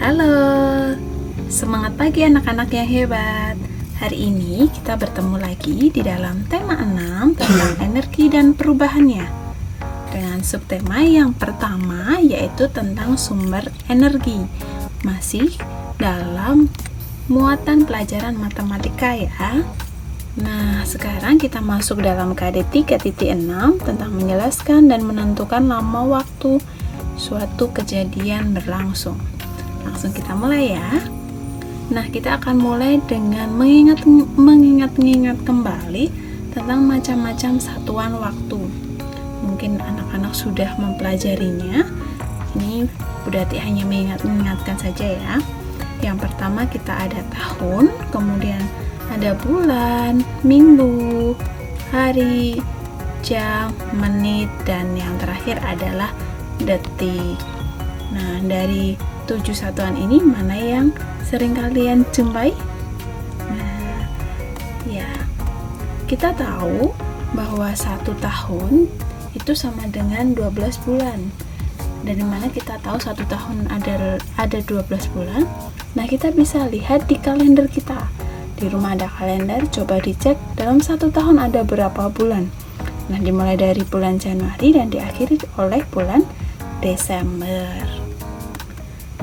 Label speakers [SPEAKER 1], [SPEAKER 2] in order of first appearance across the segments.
[SPEAKER 1] Halo, semangat pagi anak-anak yang hebat. Hari ini kita bertemu lagi di dalam tema 6 tentang energi dan perubahannya. Dengan subtema yang pertama yaitu tentang sumber energi. Masih dalam muatan pelajaran matematika ya. Nah, sekarang kita masuk dalam KD 3.6 tentang menjelaskan dan menentukan lama waktu suatu kejadian berlangsung. Langsung kita mulai ya. Nah, kita akan mulai dengan mengingat kembali tentang macam-macam satuan waktu. Mungkin anak-anak sudah mempelajarinya. Ini Bu Dati hanya mengingatkan saja ya. Yang pertama kita ada tahun, kemudian ada bulan, minggu, hari, jam, menit, dan yang terakhir adalah detik. Nah, dari 7 satuan ini mana yang sering kalian jumpai? Nah, ya, kita tahu bahwa 1 tahun itu sama dengan 12 bulan. Dari mana kita tahu 1 tahun ada 12 bulan? Nah, kita bisa lihat di kalender kita. Di rumah ada kalender, coba dicek dalam 1 tahun ada berapa bulan. Nah, dimulai dari bulan Januari dan diakhiri oleh bulan Desember.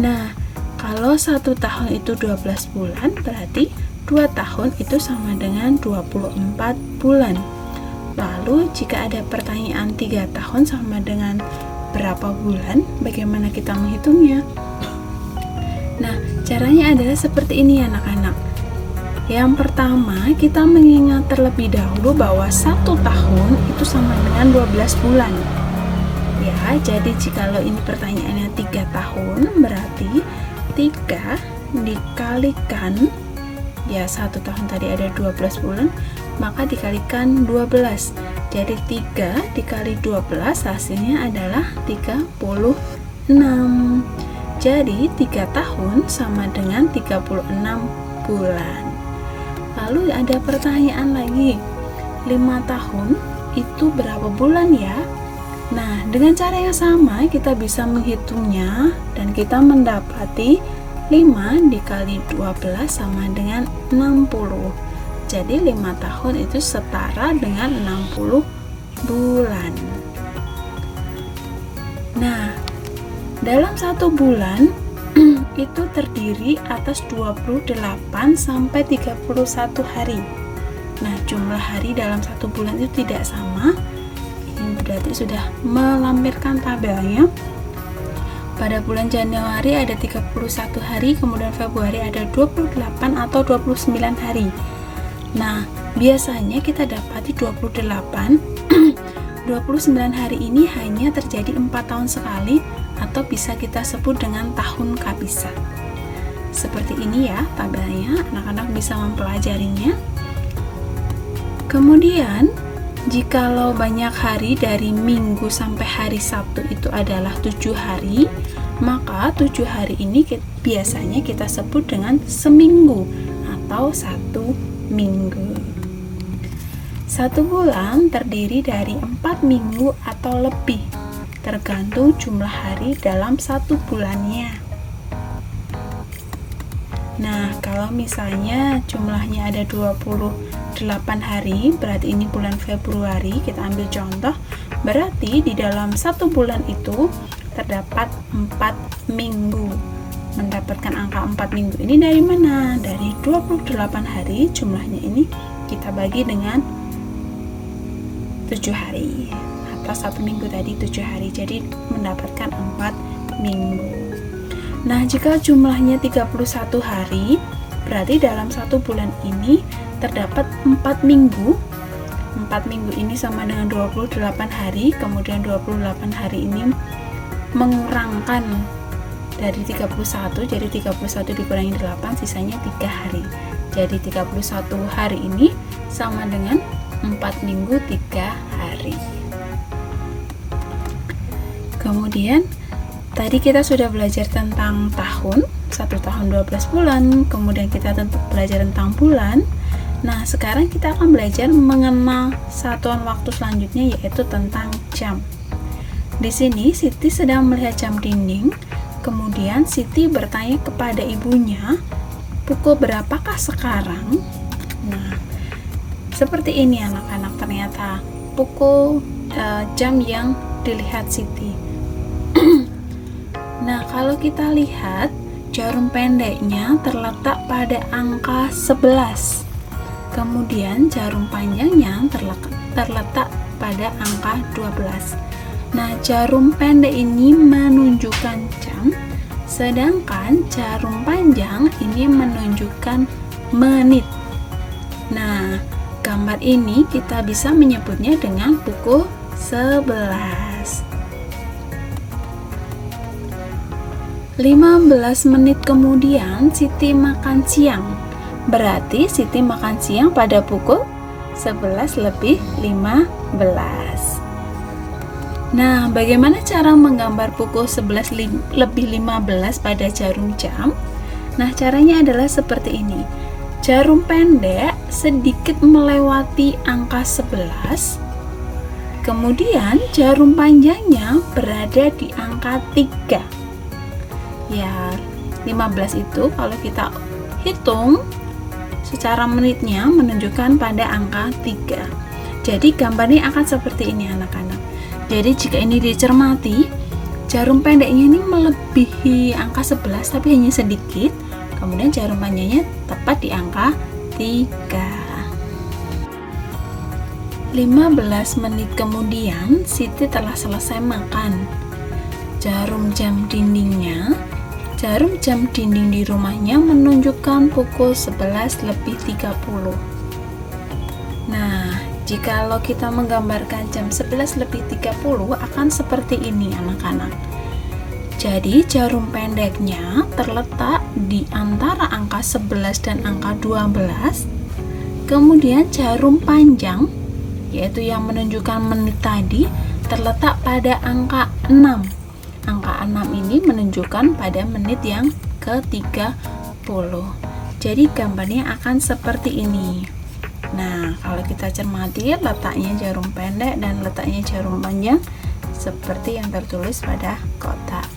[SPEAKER 1] Nah, kalau 1 tahun itu 12 bulan, berarti 2 tahun itu sama dengan 24 bulan. Lalu, jika ada pertanyaan 3 tahun sama dengan berapa bulan, bagaimana kita menghitungnya? Nah, caranya adalah seperti ini anak-anak. Yang pertama, kita mengingat terlebih dahulu bahwa 1 tahun itu sama dengan 12 bulan. Ya, jadi jikalau ini pertanyaannya 3 tahun, berarti 3 dikalikan, ya 1 tahun tadi ada 12 bulan, maka dikalikan 12. Jadi 3 dikali 12 hasilnya adalah 36. Jadi 3 tahun sama dengan 36 bulan. Lalu ada pertanyaan lagi, 5 tahun itu berapa bulan ya? Nah, dengan cara yang sama kita bisa menghitungnya dan kita mendapati 5 dikali 12 sama dengan 60. Jadi 5 tahun itu setara dengan 60 bulan. Nah, dalam 1 bulan itu terdiri atas 28 sampai 31 hari. Nah, jumlah hari dalam 1 bulan itu tidak sama. Ini berarti sudah melampirkan tabelnya. Pada bulan Januari ada 31 hari, kemudian Februari ada 28 atau 29 hari. Nah, biasanya kita dapati 29 hari ini hanya terjadi 4 tahun sekali, atau bisa kita sebut dengan tahun kabisa. Seperti ini ya tabelnya, anak-anak bisa mempelajarinya. Kemudian, jikalau banyak hari dari Minggu sampai hari Sabtu itu adalah 7 hari, maka 7 hari ini biasanya kita sebut dengan seminggu atau 1 minggu. 1 bulan terdiri dari 4 minggu atau lebih, tergantung jumlah hari dalam 1 bulannya. Nah, kalau misalnya jumlahnya ada 28 hari, berarti ini bulan Februari, kita ambil contoh, berarti di dalam 1 bulan itu terdapat 4 minggu. Mendapatkan angka 4 minggu ini dari mana? Dari 28 hari, jumlahnya ini kita bagi dengan 7 hari. Atau 1 minggu tadi 7 hari, jadi mendapatkan 4 minggu. Nah, jika jumlahnya 31 hari, berarti dalam 1 bulan ini terdapat 4 minggu. 4 minggu ini sama dengan 28 hari, kemudian 28 hari ini mengurangkan dari 31, jadi 31 dikurangi 8, sisanya 3 hari. Jadi 31 hari ini sama dengan 4 minggu 3 hari. Kemudian tadi kita sudah belajar tentang tahun, 1 tahun 12 bulan, kemudian kita belajar tentang bulan. Nah, sekarang kita akan belajar mengenal satuan waktu selanjutnya, yaitu tentang jam. Di sini Siti sedang melihat jam dinding. Kemudian Siti bertanya kepada ibunya, pukul berapakah sekarang? Nah, seperti ini anak-anak, ternyata pukul jam yang dilihat Siti. Nah, kalau kita lihat jarum pendeknya terletak pada angka 11. Kemudian jarum panjangnya terletak pada angka 12. Nah, jarum pendek ini menunjukkan jam, sedangkan jarum panjang ini menunjukkan menit. Nah, gambar ini kita bisa menyebutnya dengan pukul 11. 15 menit kemudian Siti makan siang. Berarti Siti makan siang pada pukul 11:15. Nah, bagaimana cara menggambar pukul 11:15 pada jarum jam? Nah, caranya adalah seperti ini. Jarum pendek sedikit melewati angka 11. Kemudian jarum panjangnya berada di angka 3. Ya, 15 itu kalau kita hitung secara menitnya menunjukkan pada angka 3. Jadi gambarnya akan seperti ini anak-anak. Jadi jika ini dicermati, jarum pendeknya ini melebihi angka 11 tapi hanya sedikit. Kemudian jarum panjangnya tepat di angka 3. 15 menit kemudian Siti telah selesai makan. Jarum jam dinding di rumahnya menunjukkan pukul 11:30. Nah, jikalau kita menggambarkan jam 11:30 akan seperti ini anak-anak. Jadi jarum pendeknya terletak di antara angka 11 dan angka 12. Kemudian jarum panjang, yaitu yang menunjukkan menit tadi, terletak pada angka 6. Angka 6 ini menunjukkan pada menit yang ke-30. Jadi gambarnya akan seperti ini. Nah, kalau kita cermati letaknya jarum pendek dan letaknya jarum panjang seperti yang tertulis pada kotak.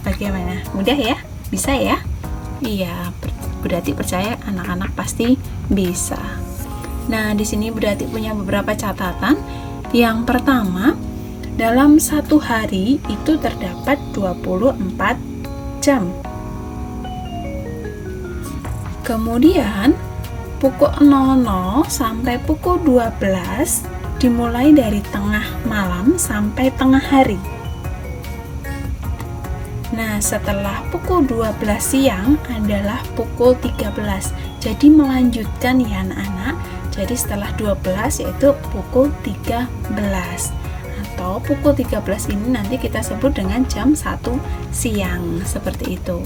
[SPEAKER 1] Bagaimana? Mudah ya? Bisa ya? Iya, berarti percaya anak-anak pasti bisa. Nah, di sini berarti punya beberapa catatan. Yang pertama, dalam satu hari itu terdapat 24 jam. Kemudian pukul 00 sampai pukul 12 dimulai dari tengah malam sampai tengah hari. Nah, setelah pukul 12 siang adalah pukul 13. Jadi melanjutkan ya anak-anak. Jadi setelah 12 yaitu pukul 13. Atau pukul 13 ini nanti kita sebut dengan jam 1 siang, seperti itu.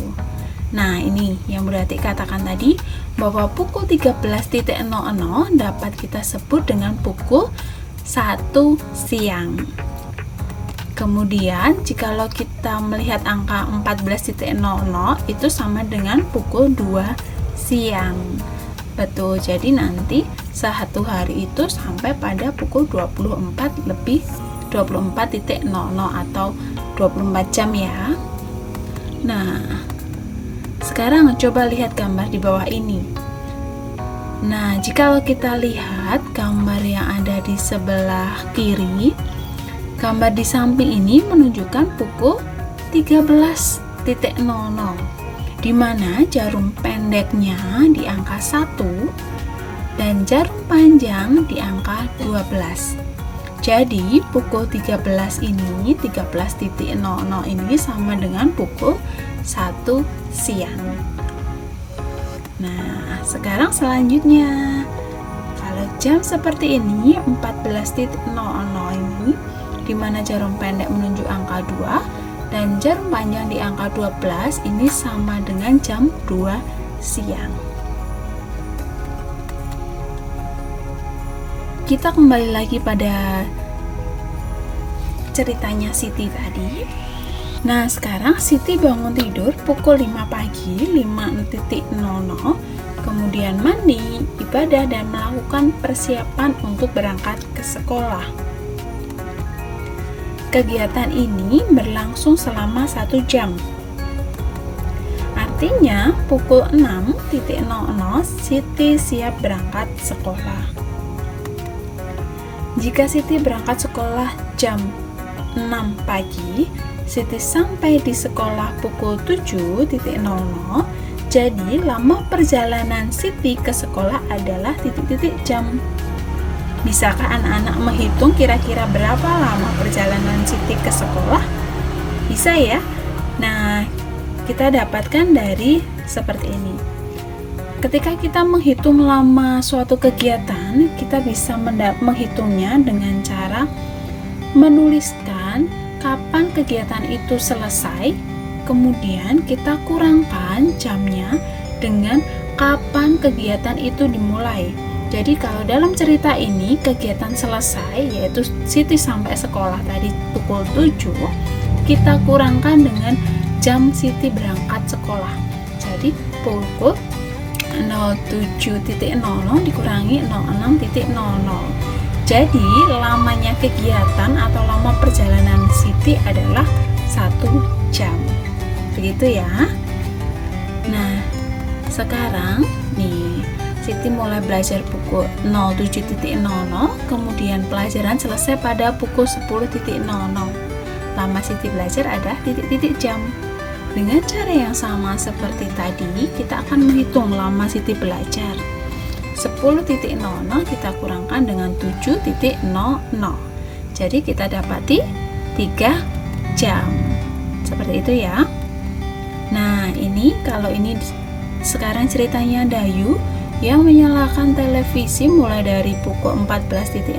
[SPEAKER 1] Nah, ini yang berarti katakan tadi bahwa pukul 13.00 dapat kita sebut dengan pukul 1 siang. Kemudian jikalau kita melihat angka 14.00 itu sama dengan pukul 2 siang. Betul, jadi nanti satu hari itu sampai pada pukul 24.00 atau 24 jam ya. Nah, sekarang coba lihat gambar di bawah ini. Nah, jikalau kita lihat gambar yang ada di sebelah kiri, gambar di samping ini menunjukkan pukul 13.00, di mana jarum pendeknya di angka 1 dan jarum panjang di angka 12. Jadi pukul 13 ini, 13.00 ini sama dengan pukul 1 siang. Nah, sekarang selanjutnya, kalau jam seperti ini 14.00 ini, di mana jarum pendek menunjuk angka 2 dan jarum panjang di angka 12, ini sama dengan jam 2 siang. Kita kembali lagi pada ceritanya Siti tadi. Nah, sekarang Siti bangun tidur pukul 5 pagi, 5.00, kemudian mandi, ibadah, dan melakukan persiapan untuk berangkat ke sekolah. kegiatan ini berlangsung selama 1 jam. Artinya, pukul 6.00 Siti siap berangkat sekolah. Jika Siti berangkat sekolah jam 6 pagi, Siti sampai di sekolah pukul 7.00. Jadi, lama perjalanan Siti ke sekolah adalah titik-titik jam. Bisakah anak-anak menghitung kira-kira berapa lama perjalanan Siti ke sekolah? Bisa ya? Nah, kita dapatkan dari seperti ini. Ketika kita menghitung lama suatu kegiatan, kita bisa menghitungnya dengan cara menuliskan kapan kegiatan itu selesai, kemudian kita kurangkan jamnya dengan kapan kegiatan itu dimulai. Jadi kalau dalam cerita ini kegiatan selesai, yaitu Siti sampai sekolah tadi pukul 7, kita kurangkan dengan jam Siti berangkat sekolah. Jadi pukul 07.00 dikurangi 06.00. Jadi lamanya kegiatan atau lama perjalanan Siti adalah 1 jam. Begitu ya. Nah, sekarang nih Siti mulai belajar pukul 07.00, kemudian pelajaran selesai pada pukul 10.00. Lama Siti belajar ada titik-titik jam. Dengan cara yang sama seperti tadi, kita akan menghitung lama Siti belajar. 10.00 kita kurangkan dengan 7.00. Jadi kita dapati 3 jam. Seperti itu ya. Nah, ini kalau ini sekarang ceritanya Dayu yang menyalakan televisi mulai dari pukul 14.30.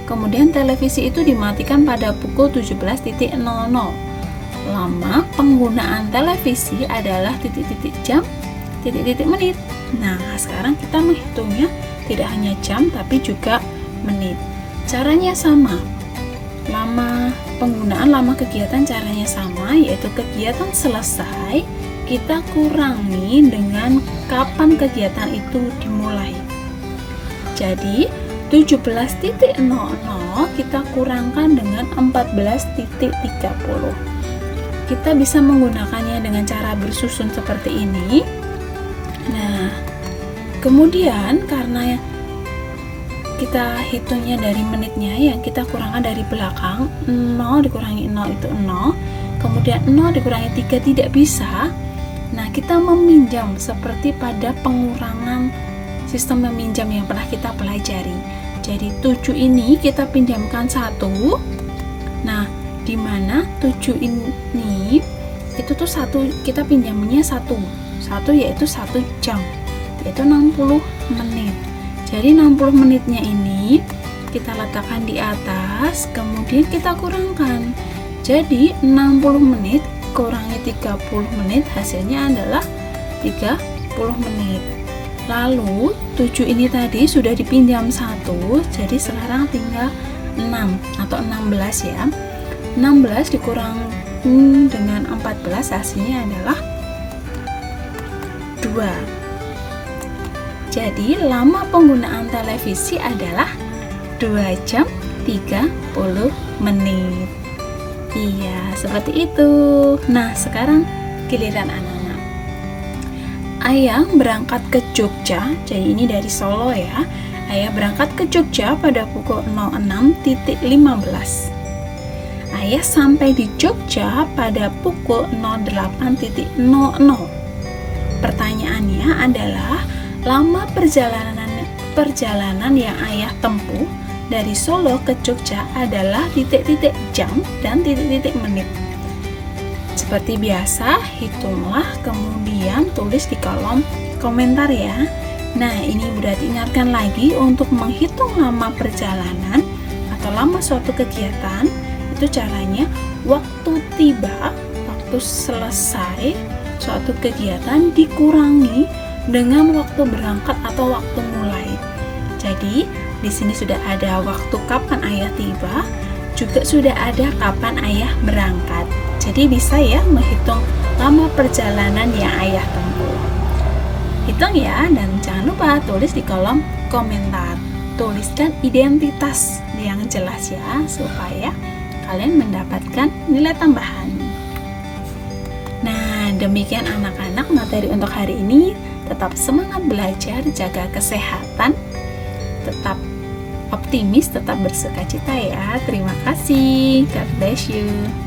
[SPEAKER 1] Kemudian televisi itu dimatikan pada pukul 17.00. Lama penggunaan televisi adalah titik-titik jam, titik-titik menit. Nah, sekarang kita menghitungnya tidak hanya jam tapi juga menit. Caranya sama. Lama kegiatan caranya sama, yaitu kegiatan selesai kita kurangi dengan kapan kegiatan itu dimulai. Jadi 17.00 kita kurangkan dengan 14.30. Kita bisa menggunakannya dengan cara bersusun seperti ini. Nah, kemudian karena kita hitungnya dari menitnya, yang kita kurangkan dari belakang, 0 dikurangi 0 itu 0, kemudian 0 dikurangi 3 tidak bisa. Nah, kita meminjam seperti pada pengurangan sistem meminjam yang pernah kita pelajari. Jadi 7 ini kita pinjamkan 1. Nah, di mana 7 ini itu tuh 1 kita pinjamnya 1 yaitu 1 jam, yaitu 60 menit. Jadi 60 menitnya ini kita letakkan di atas, kemudian kita kurangkan. Jadi 60 menit kurangi 30 menit, hasilnya adalah 30 menit. Lalu 7 ini tadi sudah dipinjam 1, jadi sekarang tinggal 6 atau 16 ya. 16 dikurang dengan 14, hasilnya adalah 2. Jadi lama penggunaan televisi adalah 2 jam 30 menit. Iya, seperti itu. Nah, sekarang giliran anak-anak. Ayah berangkat ke Jogja, jadi ini dari Solo ya. Ayah berangkat ke Jogja pada pukul 06.15. Ayah sampai di Jogja pada pukul 08.00. Pertanyaannya adalah lama perjalanan yang ayah tempuh dari Solo ke Jogja adalah titik-titik jam dan titik-titik menit. Seperti biasa, hitunglah kemudian tulis di kolom komentar ya. Nah, ini berarti ingatkan lagi untuk menghitung lama perjalanan atau lama suatu kegiatan. Itu caranya waktu tiba, waktu selesai suatu kegiatan dikurangi dengan waktu berangkat atau waktu mulai. Jadi, di sini sudah ada waktu kapan ayah tiba, juga sudah ada kapan ayah berangkat. Jadi bisa ya menghitung lama perjalanan yang ayah tempuh. Hitung ya, dan jangan lupa tulis di kolom komentar. tuliskan identitas yang jelas ya, supaya kalian mendapatkan nilai tambahan. Nah, demikian anak-anak materi untuk hari ini. Tetap semangat belajar, jaga kesehatan, tetap optimis, tetap bersukacita ya. Terima kasih. God bless you.